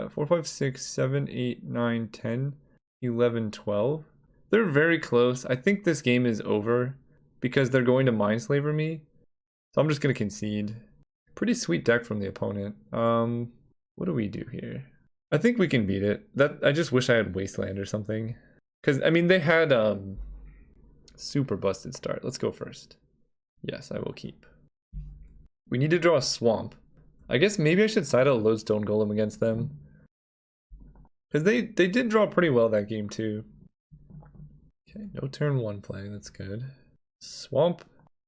4, 5, 6, 7, 8, 9, 10, 11, 12. They're very close. I think this game is over because they're going to Mindslaver me. So I'm just gonna concede. Pretty sweet deck from the opponent. What do we do here? I think we can beat it. I just wish I had Wasteland or something. Because I mean they had super busted start. Let's go first. Yes, I will keep. We need to draw a swamp. I guess maybe I should side out Lodestone Golem against them. Because they did draw pretty well that game too. Okay, no turn 1 play, that's good. Swamp.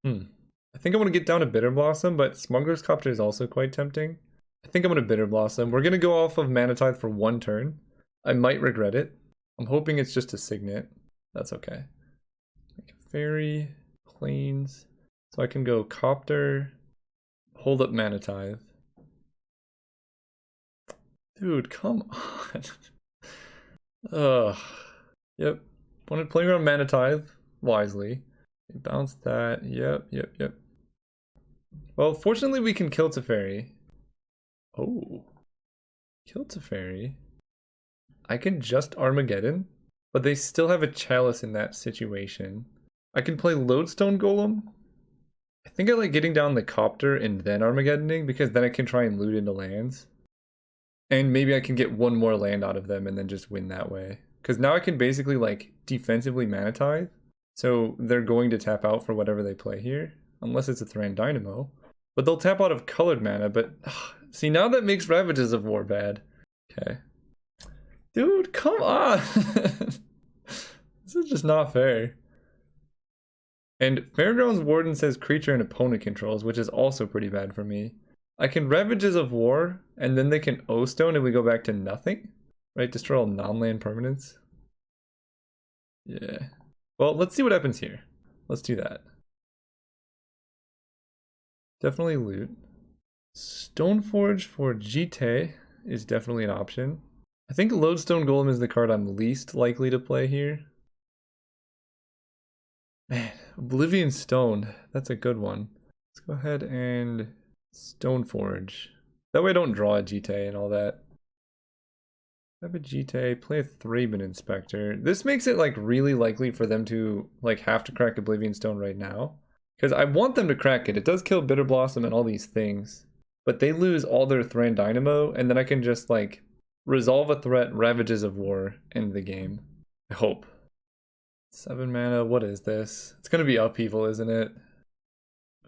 I think I want to get down to Bitter Blossom, but Smuggler's Copter is also quite tempting. I think I'm going to Bitter Blossom. We're going to go off of Mana Tithe for 1 turn. I might regret it. I'm hoping it's just a Signet. That's okay. Like Fairy, Plains. So I can go Copter, hold up Mana Tithe. Dude, come on. Ugh. Yep. Wanted playing around Mana Tithe wisely. Bounce that. Yep. Well, fortunately we can kill Teferi. Oh. Kill Teferi. I can just Armageddon, but they still have a Chalice in that situation. I can play Lodestone Golem. I think I like getting down the Copter and then Armageddoning, because then I can try and loot into lands. And maybe I can get 1 more land out of them and then just win that way. Because now I can basically like defensively Mana Tithe. So they're going to tap out for whatever they play here. Unless it's a Thran Dynamo. But they'll tap out of colored mana, but... see, now that makes Ravages of War bad. Okay. Dude, come on! This is just not fair. And Fairgrounds Warden says creature an opponent controls, which is also pretty bad for me. I can Ravages of War, and then they can O-Stone and we go back to nothing? Right, destroy all non-land permanents? Yeah. Well, let's see what happens here. Let's do that. Definitely loot. Stoneforge for Jite is definitely an option. I think Lodestone Golem is the card I'm least likely to play here. Man, Oblivion Stone. That's a good one. Let's go ahead and Stoneforge. That way I don't draw a Jite and all that. Have a Jite, play a Thraben Inspector. This makes it like really likely for them to like have to crack Oblivion Stone right now. Because I want them to crack it. It does kill Bitter Blossom and all these things. But they lose all their Thran Dynamo, and then I can just like resolve a threat, Ravages of War, end the game. I hope. 7 mana, what is this? It's gonna be Upheaval, isn't it?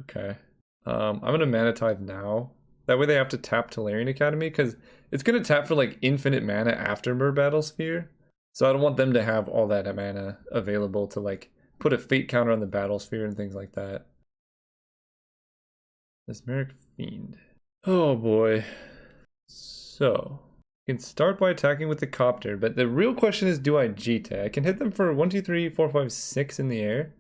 Okay. I'm gonna Mana Tithe now. That way they have to tap Tolarian Academy, because it's gonna tap for like infinite mana after Myr Battlesphere. So I don't want them to have all that mana available to like put a fate counter on the Battlesphere and things like that. Mesmeric Fiend. Oh boy. So, you can start by attacking with the Copter, but the real question is, do I Jite? I can hit them for 1, 2, 3, 4, 5, 6 in the air.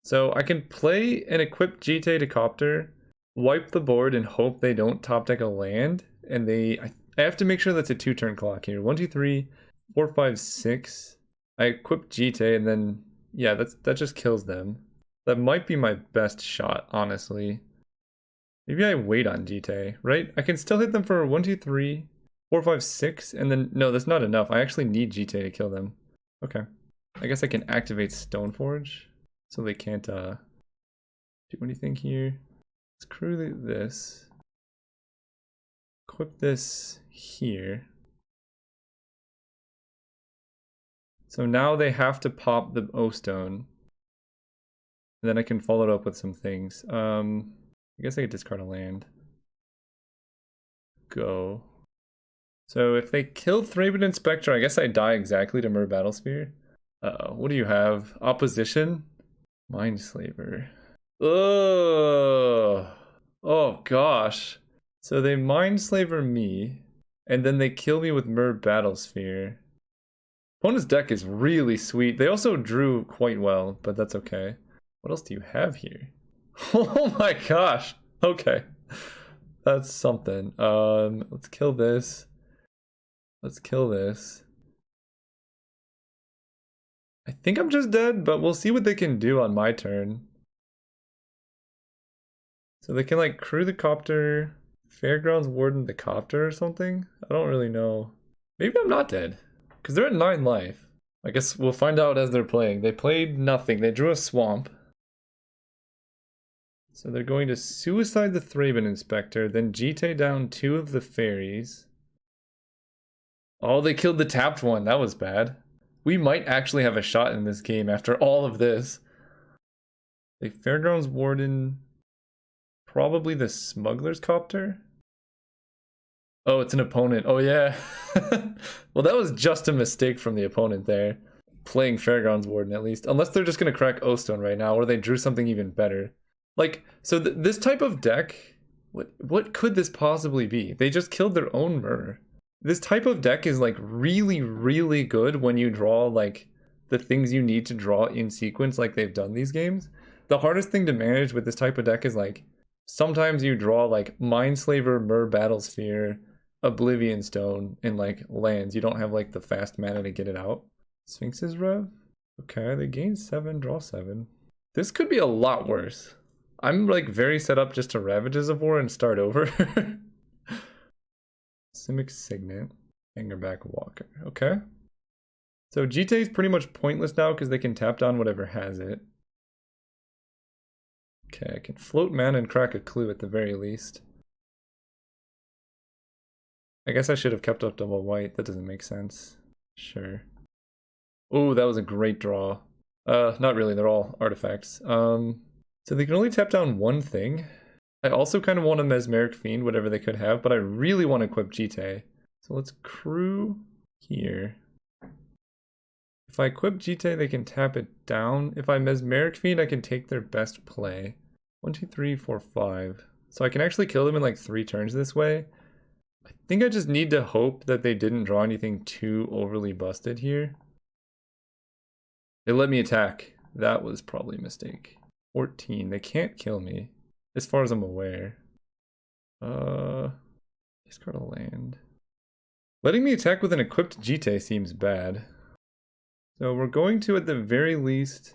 So I can play and equip Jite to Copter, wipe the board and hope they don't top deck a land. And I have to make sure that's a 2-turn clock here. 1, 2, 3, 4, 5, 6. I equip Jite and then, yeah, that just kills them. That might be my best shot, honestly. Maybe I wait on Jite, right? I can still hit them for 1, 2, 3, 4, 5, 6, and then, no, that's not enough. I actually need Jite to kill them. Okay. I guess I can activate Stoneforge, so they can't do anything here. Let's crew this. Equip this here. So now they have to pop the O-Stone. And then I can follow it up with some things. I guess I could discard a land. Go. So if they kill Thraben Inspector, I guess I die exactly to Myr Battlesphere. Uh-oh, what do you have? Opposition? Mindslaver. Ugh. Oh gosh. So they Mindslaver me, and then they kill me with Myr Battlesphere. Opponent's deck is really sweet. They also drew quite well, but that's okay. What else do you have here? Oh my gosh. Okay. That's something. Let's kill this. Let's kill this. I think I'm just dead, but we'll see what they can do on my turn. So they can like crew the Copter, Fairgrounds Warden the Copter or something? I don't really know. Maybe I'm not dead, because they're at 9 life. I guess we'll find out as they're playing. They played nothing. They drew a Swamp. So they're going to suicide the Thraben Inspector, then Jite down 2 of the fairies. Oh, they killed the tapped one. That was bad. We might actually have a shot in this game after all of this. The Fairgrounds Warden. Probably the Smuggler's Copter? Oh, it's an opponent. Oh, yeah. Well, that was just a mistake from the opponent there. Playing Fairgrounds Warden, at least. Unless they're just going to crack O-Stone right now, or they drew something even better. Like, so this type of deck, what could this possibly be? They just killed their own Myrrh. This type of deck is, like, really, really good when you draw, like, the things you need to draw in sequence like they've done these games. The hardest thing to manage with this type of deck is, like, sometimes you draw, like, Mindslaver, Myrrh, Battlesphere, Oblivion Stone, and, like, lands. You don't have, like, the fast mana to get it out. Sphinx's Rev? Okay, they gain 7, draw 7. This could be a lot worse. I'm, like, very set up just to Ravages of War and start over. Simic Signet, Hangerback Walker. Okay. So Jite is pretty much pointless now because they can tap down whatever has it. Okay, I can float mana and crack a clue at the very least. I guess I should have kept up double white. That doesn't make sense. Sure. Oh, that was a great draw. Not really. They're all artifacts. So they can only tap down one thing. I also kind of want a Mesmeric Fiend, whatever they could have, but I really want to equip Jite. So let's crew here. If I equip Jite, they can tap it down. If I Mesmeric Fiend, I can take their best play. 1, 2, 3, 4, 5. So I can actually kill them in like 3 turns this way. I think I just need to hope that they didn't draw anything too overly busted here. They let me attack. That was probably a mistake. 14. They can't kill me. As far as I'm aware. Discard a land. Letting me attack with an equipped Jite seems bad. So we're going to, at the very least,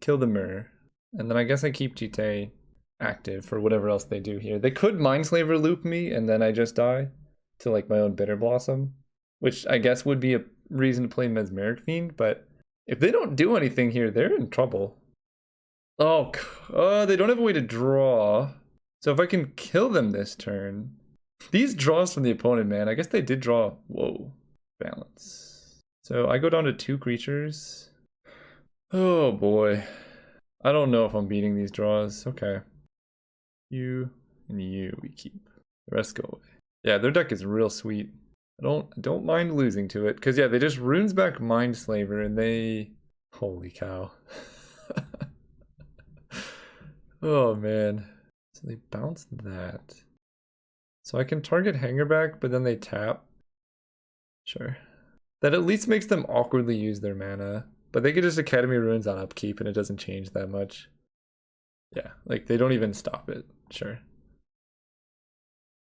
kill the Myrrh. And then I guess I keep Jite active for whatever else they do here. They could Mindslaver loop me and then I just die to like my own Bitter Blossom. Which I guess would be a reason to play Mesmeric Fiend, but if they don't do anything here, they're in trouble. Oh, they don't have a way to draw. So if I can kill them this turn. These draws from the opponent, man. I guess they did draw. Whoa. Balance. So I go down to 2 creatures. Oh boy. I don't know if I'm beating these draws. Okay. You and you we keep. The rest go away. Yeah, their deck is real sweet. I don't mind losing to it. Because yeah, they just runes back Mindslaver and they... Holy cow. Oh man. So they bounce that. So I can target Hangerback, but then they tap. Sure. That at least makes them awkwardly use their mana. But they could just Academy Ruins on upkeep and it doesn't change that much. Yeah, like they don't even stop it. Sure.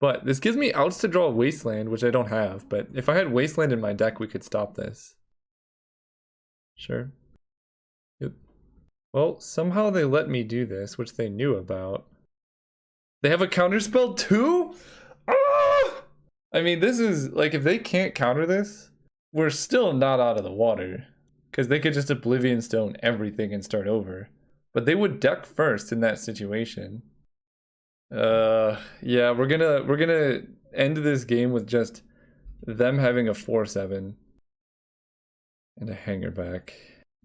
But this gives me outs to draw Wasteland, which I don't have. But if I had Wasteland in my deck, we could stop this. Sure. Yep. Well, somehow they let me do this, which they knew about. They have a counterspell too? Ah! I mean, this is, like, if they can't counter this, we're still not out of the water. Because they could just Oblivion Stone everything and start over. But they would deck first in that situation. Yeah, we're gonna end this game with just them having a 4/7 and a Hangerback.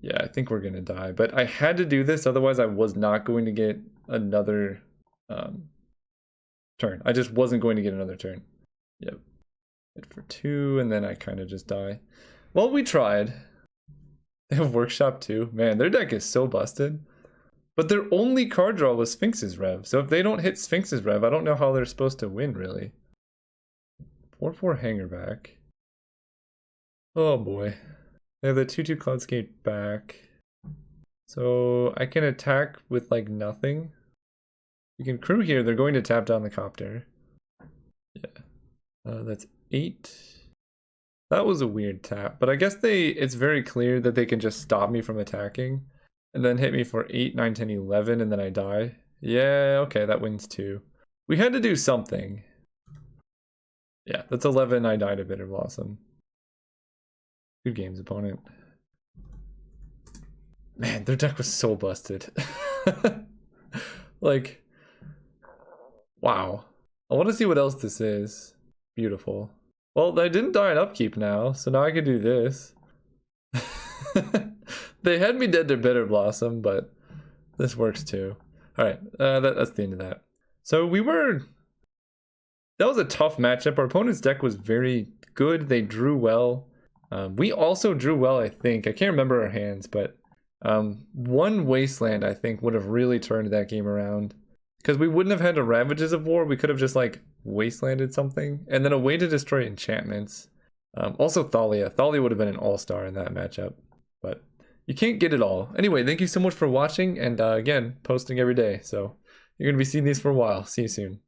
Yeah, I think we're gonna die. But I had to do this, otherwise I was not going to get another turn. I just wasn't going to get another turn. Yep. Hit for 2, and then I kind of just die. Well, we tried. They have Workshop too. Man, their deck is so busted. But their only card draw was Sphinx's Rev. So if they don't hit Sphinx's Rev, I don't know how they're supposed to win, really. 4/4 Hangerback. Oh boy. They have the 2/2 Cloudscape back. So I can attack with like nothing. We can crew here. They're going to tap down the Copter. Yeah. That's 8. That was a weird tap. But I guess it's very clear that they can just stop me from attacking. And then hit me for 8, 9, 10, 11, and then I die. Yeah, okay, that wins 2. We had to do something. Yeah, that's 11, I died to Bitter Blossom. Good games, opponent. Man, their deck was so busted. Like, wow. I want to see what else this is. Beautiful. Well, I didn't die in upkeep now, so now I can do this. They had me dead to Bitter Blossom, but this works too. Alright, that's the end of that. So that was a tough matchup. Our opponent's deck was very good. They drew well. We also drew well, I think. I can't remember our hands, but one Wasteland, I think, would have really turned that game around. Because we wouldn't have had the Ravages of War. We could have just, like, Wastelanded something. And then a way to destroy enchantments. Also Thalia. Thalia would have been an all-star in that matchup. But you can't get it all. Anyway, thank you so much for watching. And again, posting every day. So you're going to be seeing these for a while. See you soon.